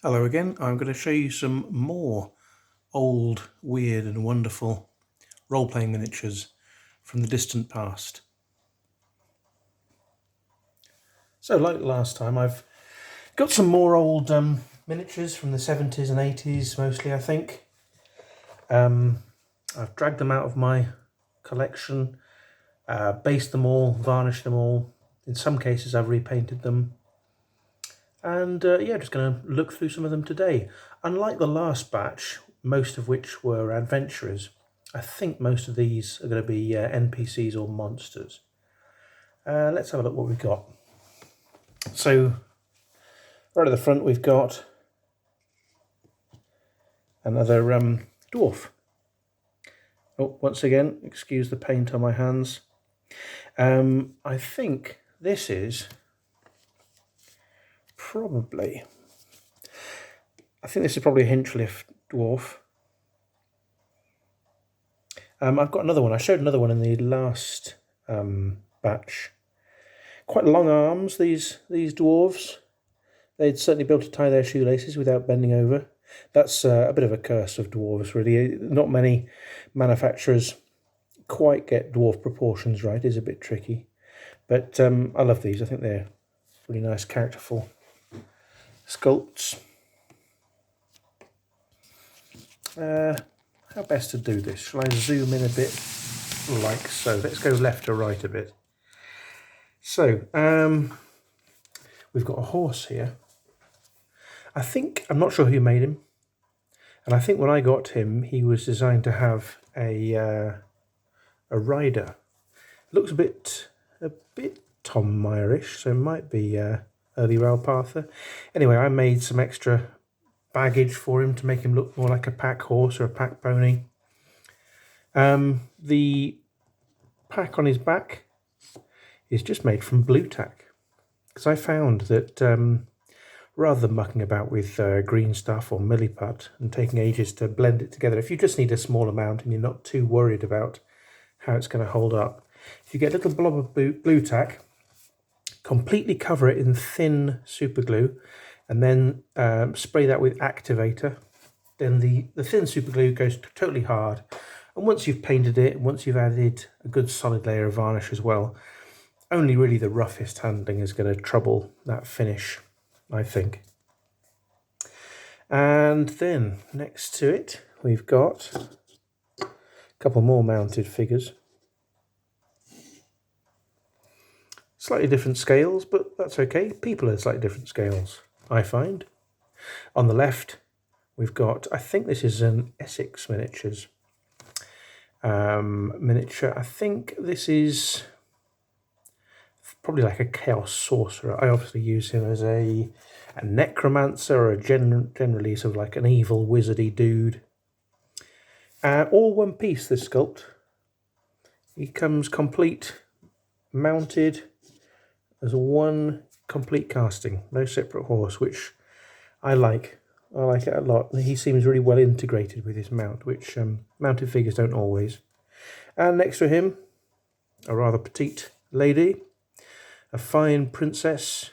Hello again. I'm going to show you some more old, weird and wonderful role-playing miniatures from the distant past. So like last time, I've got some more old miniatures from the 70s and 80s mostly, I think. I've dragged them out of my collection, based them all, varnished them all. In some cases I've repainted them. And yeah, just going to look through some of them today. Unlike the last batch, most of which were adventurers, I think most of these are going to be NPCs or monsters. Let's have a look what we've got. So, right at the front we've got another dwarf. Oh, once again, excuse the paint on my hands. I think this is probably a Hinchliff dwarf. I've got another one. I showed another one in the last batch. Quite long arms, these dwarves. They'd certainly be able to tie their shoelaces without bending over. That's a bit of a curse of dwarves, really. Not many manufacturers quite get dwarf proportions right. It is a bit tricky. But I love these. I think they're really nice, characterful sculpts. How best to do this? Shall I zoom in a bit like so? Let's go left to right a bit. So, we've got a horse here. I'm not sure who made him. And I think when I got him, he was designed to have a rider. Looks a bit Tom Meyer-ish, so it might be early Ralph Arthur. Anyway, I made some extra baggage for him to make him look more like a pack horse or a pack pony. The pack on his back is just made from blue tack, because I found that rather than mucking about with green stuff or milliput and taking ages to blend it together, if you just need a small amount and you're not too worried about how it's going to hold up, if you get a little blob of blue tack, completely cover it in thin super glue, and then spray that with activator, then the thin super glue goes totally hard. And once you've painted it, once you've added a good solid layer of varnish as well, only really the roughest handling is going to trouble that finish, I think. And then next to it, we've got a couple more mounted figures. Slightly different scales, but that's okay. People are slightly different scales, I find. On the left, we've got, I think this is an Essex Miniatures miniature. I think this is probably like a Chaos Sorcerer. I obviously use him as a necromancer, or generally sort of like an evil wizardy dude. All one piece, this sculpt. He comes complete, mounted as one complete casting, no separate horse, which I like. I like it a lot. He seems really well integrated with his mount, which mounted figures don't always. And next to him, a rather petite lady, a fine princess,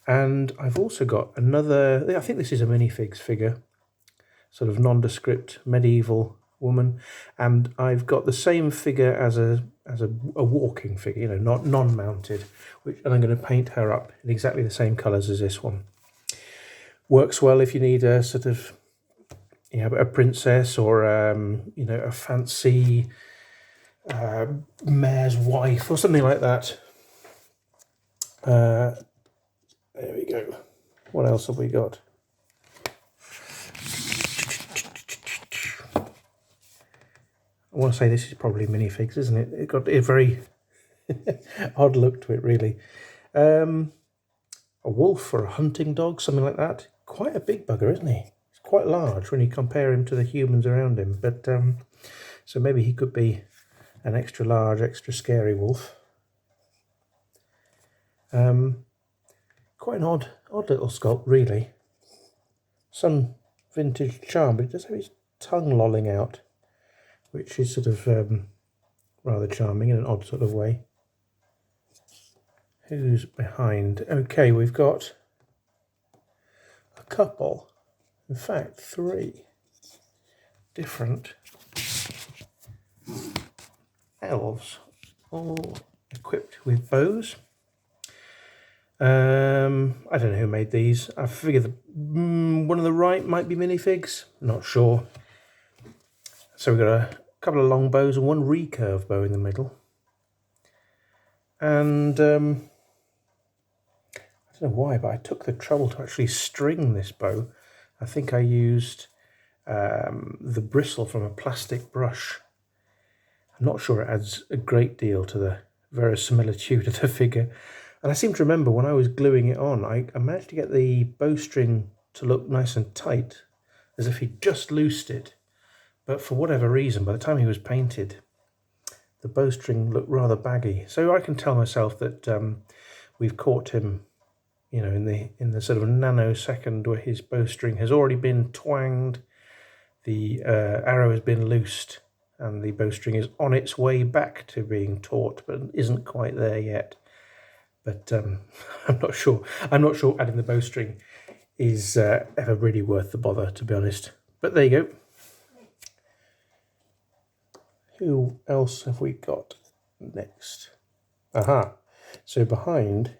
and I've also got another, I think this is a minifigs figure, sort of nondescript medieval woman, and I've got the same figure as a walking figure, you know, not non-mounted, and I'm going to paint her up in exactly the same colours as this one. Works well if you need a sort of, a princess, or you know, a fancy mayor's wife or something like that. There we go. What else have we got? I want to say this is probably minifigs, isn't it? It got a very odd look to it, really. A wolf or a hunting dog, something like that. Quite a big bugger, isn't he? He's quite large when you compare him to the humans around him. But so maybe he could be an extra large, extra scary wolf. Quite an odd little sculpt, really. Some vintage charm, but it does have his tongue lolling out, which is sort of rather charming in an odd sort of way. Who's behind? Okay, we've got a couple, in fact 3 different elves, all equipped with bows. I don't know who made these. I figure one on the right might be minifigs, not sure. So we've got a couple of long bows and one recurve bow in the middle. And I don't know why, but I took the trouble to actually string this bow. I think I used the bristle from a plastic brush. I'm not sure it adds a great deal to the verisimilitude of the figure. And I seem to remember when I was gluing it on, I managed to get the bowstring to look nice and tight, as if he'd just loosed it. But for whatever reason, by the time he was painted, the bowstring looked rather baggy. So I can tell myself that we've caught him, you know, in the sort of nanosecond where his bowstring has already been twanged, the arrow has been loosed, and the bowstring is on its way back to being taut, but isn't quite there yet. But I'm not sure. I'm not sure adding the bowstring is ever really worth the bother, to be honest. But there you go. Who else have we got next? Aha. So behind,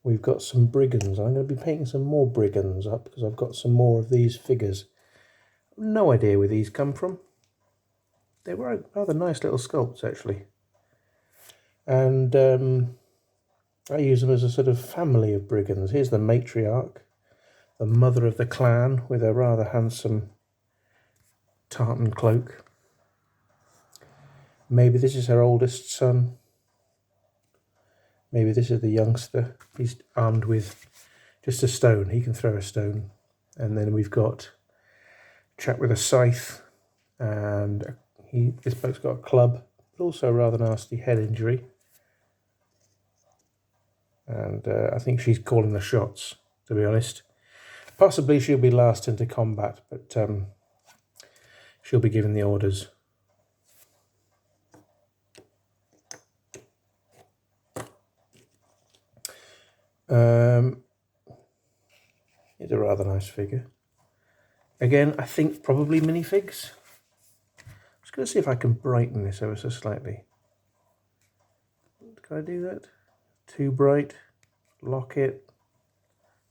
we've got some brigands. I'm going to be painting some more brigands up because I've got some more of these figures. No idea where these come from. They were rather nice little sculpts, actually. And I use them as a sort of family of brigands. Here's the matriarch, the mother of the clan, with a rather handsome tartan cloak. Maybe this is her oldest son. Maybe this is the youngster. He's armed with just a stone. He can throw a stone. And then we've got a chap with a scythe. And this bloke's got a club, but also a rather nasty head injury. And I think she's calling the shots, to be honest. Possibly she'll be last into combat, but she'll be giving the orders. It's a rather nice figure. Again, I think probably minifigs. I'm just going to see if I can brighten this ever so slightly. Can I do that? Too bright. Lock it.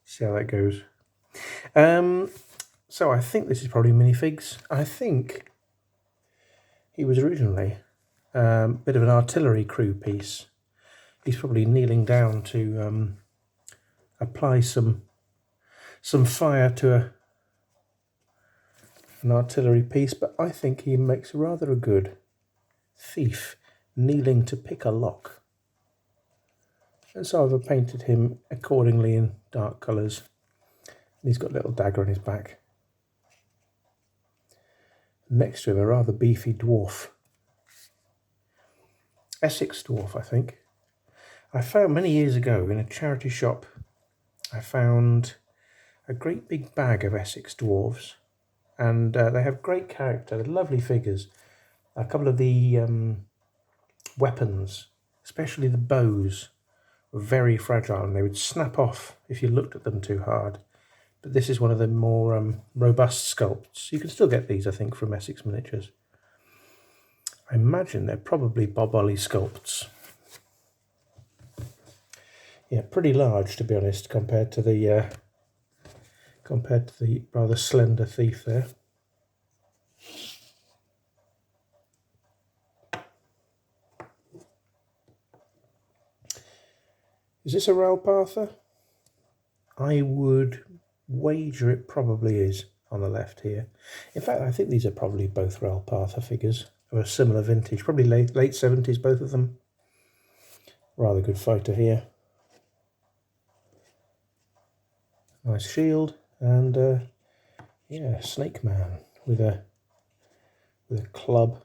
See how that goes. So I think this is probably minifigs. I think he was originally a bit of an artillery crew piece. He's probably kneeling down to apply some fire to an artillery piece, but I think he makes rather a good thief kneeling to pick a lock. And so I've painted him accordingly in dark colours. And he's got a little dagger on his back. Next to him, a rather beefy dwarf. Essex dwarf, I think. I found many years ago in a charity shop, I found a great big bag of Essex dwarves. And they have great character, they're lovely figures. A couple of the weapons, especially the bows, were very fragile and they would snap off if you looked at them too hard. But this is one of the more robust sculpts. You can still get these, I think, from Essex Miniatures. I imagine they're probably Bob Ollie sculpts. Yeah, pretty large, to be honest, compared to the rather slender thief there. Is this a Ralpartha? I would wager it probably is on the left here. In fact, I think these are probably both Ralpartha figures of a similar vintage, probably late 70s, both of them. Rather good fighter here. Nice shield, and yeah, Snake Man with a club.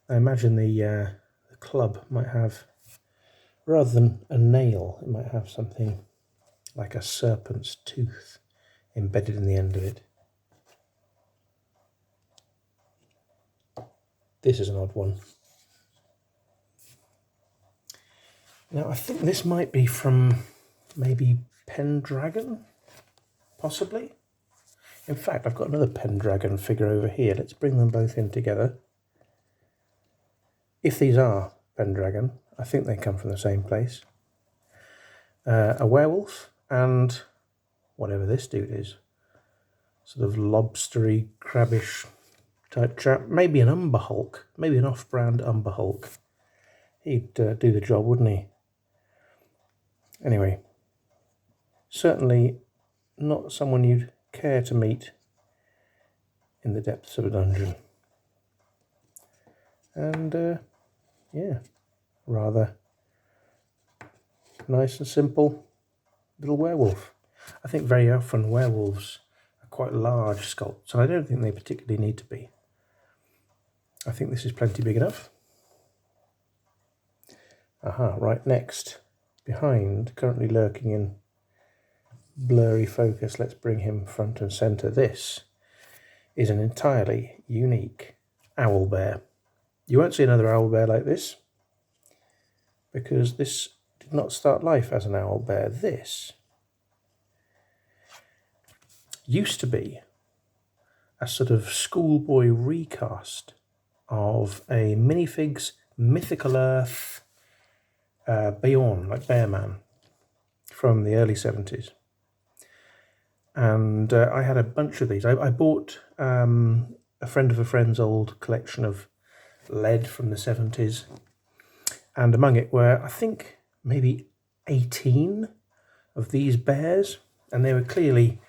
I imagine the club might have, rather than a nail, it might have something like a serpent's tooth embedded in the end of it. This is an odd one. Now I think this might be from maybe Pendragon, possibly. In fact, I've got another Pendragon figure over here. Let's bring them both in together. If these are Pendragon, I think they come from the same place. A werewolf and whatever this dude is. Sort of lobstery, crabbish type chap. Maybe an Umber Hulk. Maybe an off-brand Umber Hulk. He'd do the job, wouldn't he? Anyway, certainly not someone you'd care to meet in the depths of a dungeon. And yeah, rather nice and simple little werewolf. I think very often werewolves are quite large sculpts, and I don't think they particularly need to be. I think this is plenty big enough. Aha, right next, behind, currently lurking in blurry focus, let's bring him front and centre. This is an entirely unique owlbear. You won't see another owlbear like this, because this did not start life as an owlbear. This used to be a sort of schoolboy recast of a minifig's Mythical Earth Bjorn, like Bearman, from the early 70s. And I had a bunch of these. I bought a friend of a friend's old collection of lead from the 70s. And among it were, I think, maybe 18 of these bears. And they were clearly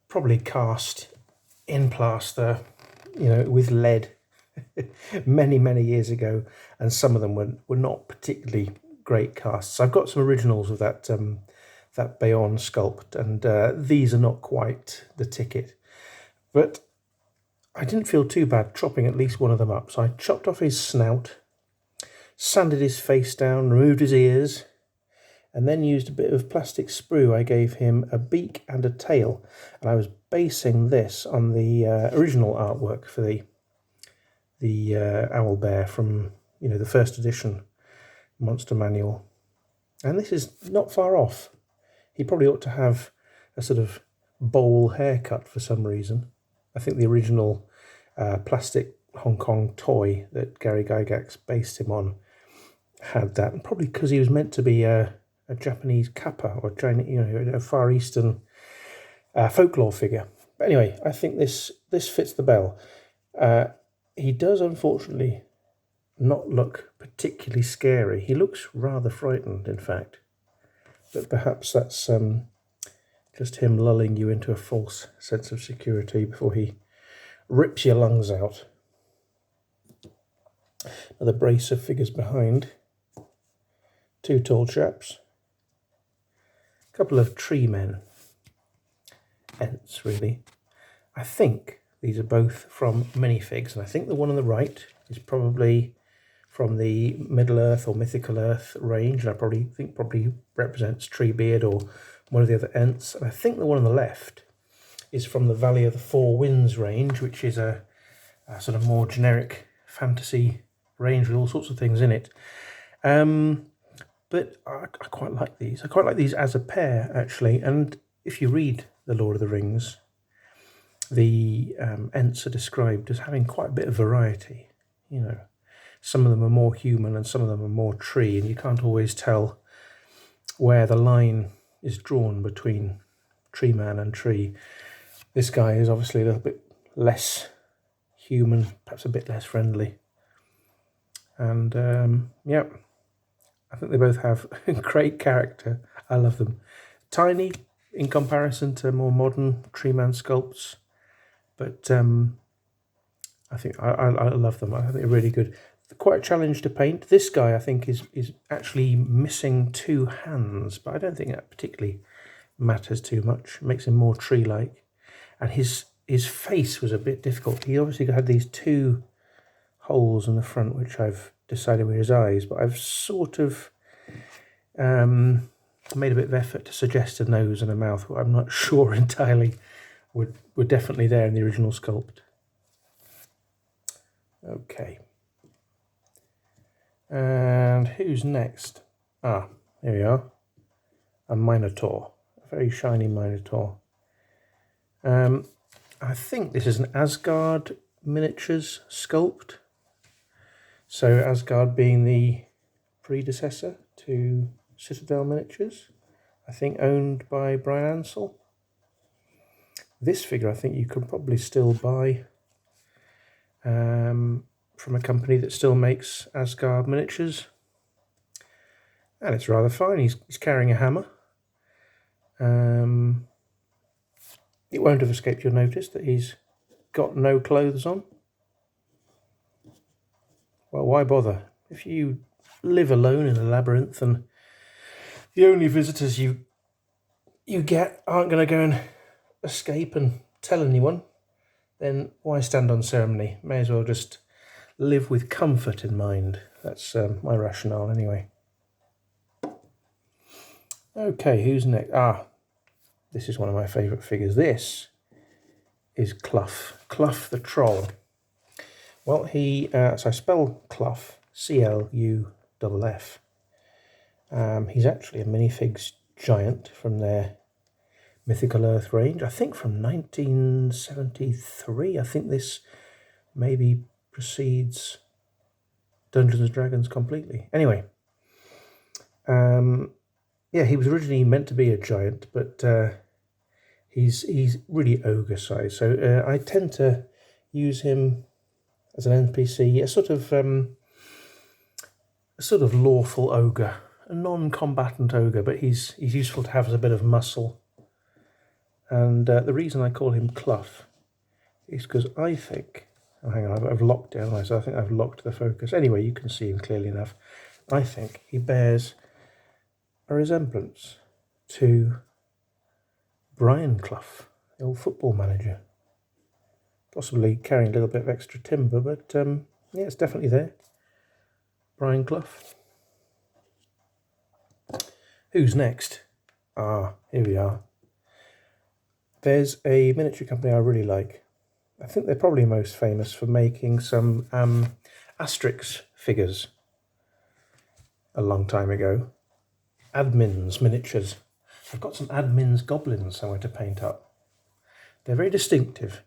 probably cast in plaster, you know, with lead many, many years ago. And some of them were not particularly great casts. I've got some originals of that that Bjorn sculpt, and these are not quite the ticket. But I didn't feel too bad chopping at least one of them up. So I chopped off his snout, sanded his face down, removed his ears, and then used a bit of plastic sprue. I gave him a beak and a tail, and I was basing this on the original artwork for the owlbear from, you know, the first edition Monster Manual. And this is not far off. He probably ought to have a sort of bowl haircut for some reason. I think the original plastic Hong Kong toy that Gary Gygax based him on had that, and probably because he was meant to be a Japanese kappa or Chinese, you know, a Far Eastern folklore figure. But anyway, I think this fits the bill. He does unfortunately not look particularly scary. He looks rather frightened, in fact. But perhaps that's just him lulling you into a false sense of security before he rips your lungs out. Another brace of figures behind. Two tall chaps. A couple of tree men. Ents, really. I think these are both from minifigs, and I think the one on the right is probably from the Middle Earth or Mythical Earth range, and I probably represents Treebeard or one of the other Ents. And I think the one on the left is from the Valley of the Four Winds range, which is a sort of more generic fantasy range with all sorts of things in it. But I quite like these. I quite like these as a pair, actually. And if you read The Lord of the Rings, the Ents are described as having quite a bit of variety, you know. Some of them are more human and some of them are more tree, and you can't always tell where the line is drawn between tree man and tree. This guy is obviously a little bit less human, perhaps a bit less friendly. And yeah, I think they both have great character. I love them. Tiny in comparison to more modern tree man sculpts, but I think I love them. I think they're really good. They're quite a challenge to paint. This guy, I think, is actually missing two hands, but I don't think that particularly matters too much. It makes him more tree-like. And his face was a bit difficult. He obviously had these two holes in the front, which I've decided were his eyes, but I've sort of made a bit of effort to suggest a nose and a mouth, but I'm not sure entirely were definitely there in the original sculpt. Okay. And who's next? Ah, here we are. a Minotaur, a very shiny Minotaur. I think this is an Asgard miniatures sculpt. So Asgard being the predecessor to Citadel Miniatures, I think owned by Brian Ansell. This figure I think you can probably still buy from a company that still makes Asgard miniatures. And it's rather fine. He's carrying a hammer. It won't have escaped your notice that he's got no clothes on. Well, why bother? If you live alone in a labyrinth and the only visitors you get aren't going to go and escape and tell anyone, then why stand on ceremony? May as well just live with comfort in mind. That's my rationale anyway. Okay, who's next? This is one of my favourite figures. This is Clough. Clough the Troll. Well, so I spell Clough, C-L-U-F-F. He's actually a minifigs giant from their Mythical Earth range. I think from 1973. I think this maybe precedes Dungeons and Dragons completely. Anyway, yeah, he was originally meant to be a giant, but he's really ogre size. So I tend to use him as an NPC, a sort of lawful ogre, a non-combatant ogre, but he's useful to have as a bit of muscle. And the reason I call him Clough is because I think, oh, hang on, I've locked it, haven't I? So I think I've locked the focus. Anyway, you can see him clearly enough. I think he bears a resemblance to Brian Clough, the old football manager. Possibly carrying a little bit of extra timber, but yeah, it's definitely there. Brian Clough. Who's next? Here we are. There's a miniature company I really like. I think they're probably most famous for making some Asterix figures a long time ago. Admins miniatures. I've got some Admins goblins somewhere to paint up. They're very distinctive.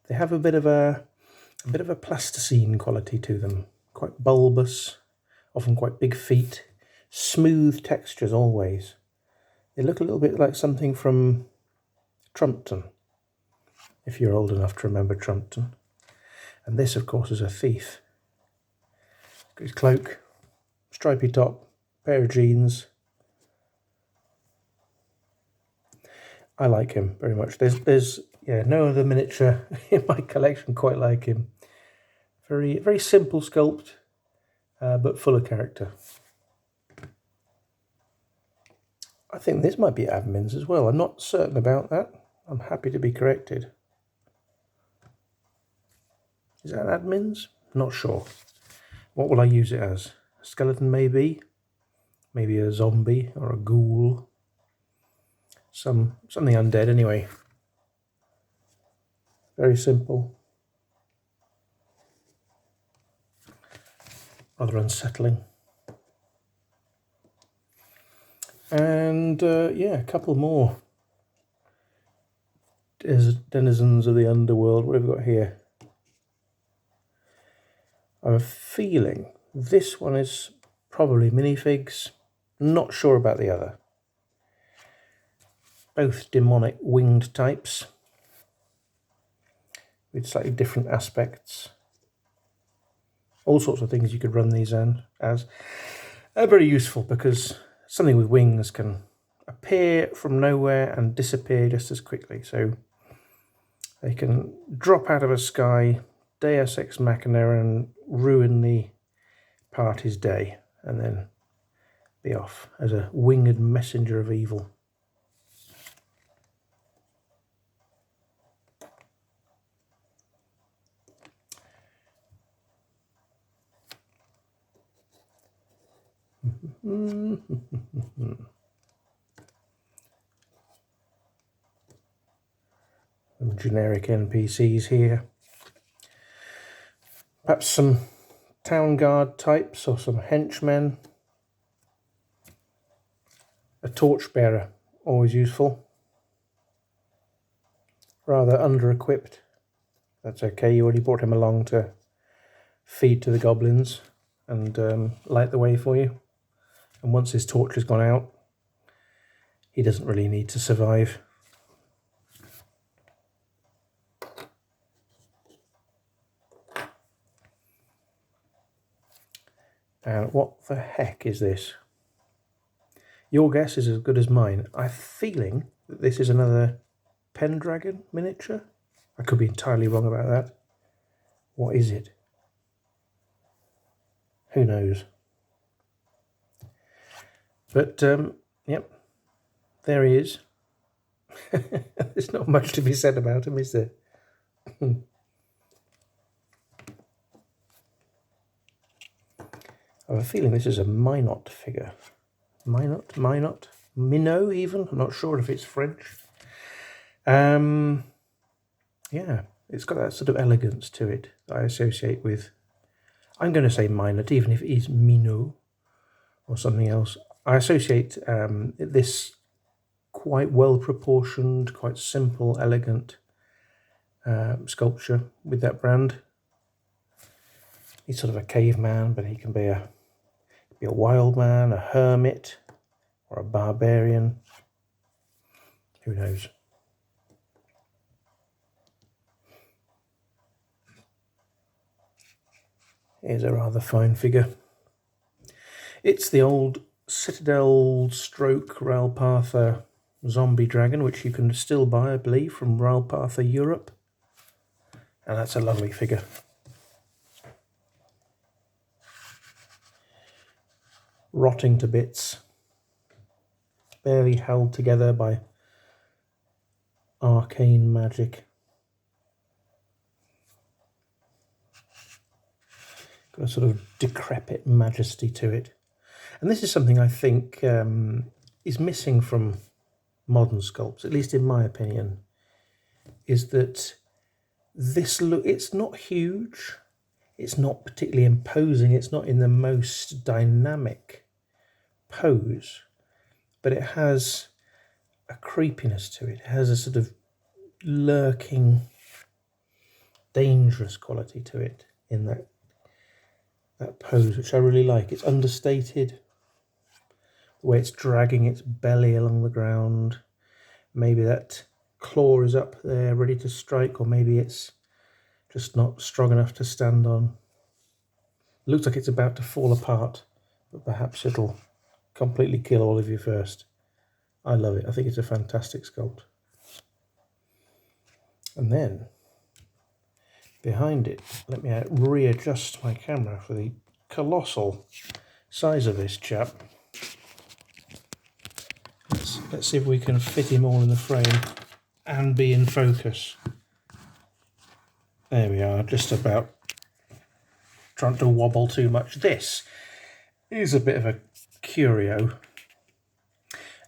They have a bit of a plasticine quality to them. Quite bulbous, often quite big feet, smooth textures always. They look a little bit like something from Trumpton, if you're old enough to remember Trumpton. And this, of course, is a thief. Got his cloak, stripy top, pair of jeans. I like him very much. There's no other miniature in my collection quite like him. Very, very simple sculpt, but full of character. I think this might be Admins as well. I'm not certain about that. I'm happy to be corrected. Is that Admins? Not sure. What will I use it as? A skeleton maybe? Maybe a zombie or a ghoul? Something undead anyway. Very simple. Rather unsettling. And yeah, a couple more denizens of the underworld. What have we got here? I have a feeling this one is probably minifigs. Not sure about the other. Both demonic winged types with slightly different aspects. All sorts of things you could run these as. Very useful because something with wings can appear from nowhere and disappear just as quickly. So they can drop out of a sky, Deus Ex Machina, and ruin the party's day, and then be off as a winged messenger of evil. Some generic NPCs here. Perhaps some town guard types or some henchmen. A torchbearer, always useful. Rather under-equipped. That's okay, you already brought him along to feed to the goblins and light the way for you. And once his torch has gone out, he doesn't really need to survive. And what the heck is this? Your guess is as good as mine. I'm feeling that this is another Pendragon miniature. I could be entirely wrong about that. What is it? Who knows? But, yep, there he is. There's not much to be said about him, is there? I have a feeling this is a Minot figure. Minot, Minot even? I'm not sure if it's French. Yeah, it's got that sort of elegance to it that I associate with, I'm going to say Minot, even if it is Minot or something else. I associate this quite well proportioned, quite simple, elegant sculpture with that brand. He's sort of a caveman, but he can be a wild man, a hermit, or a barbarian. Who knows? Here's a rather fine figure. It's the old Citadel stroke Ralpatha zombie dragon, which you can still buy, I believe, from Ralpatha Europe. And that's a lovely figure. Rotting to bits. Barely held together by arcane magic. Got a sort of decrepit majesty to it. And this is something I think is missing from modern sculpts, at least in my opinion, is that this look, it's not huge, it's not particularly imposing, it's not in the most dynamic pose, but it has a creepiness to it. It has a sort of lurking, dangerous quality to it in that pose, which I really like. It's understated, the way it's dragging its belly along the ground. Maybe that claw is up there ready to strike, or maybe it's just not strong enough to stand on. It looks like it's about to fall apart, but perhaps it'll completely kill all of you first. I love it. I think it's a fantastic sculpt. And then behind it, let me readjust my camera for the colossal size of this chap. Let's see if we can fit him all in the frame and be in focus. There we are, just about. Trying to wobble too much. This is a bit of a curio.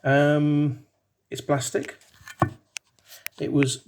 It's plastic. It was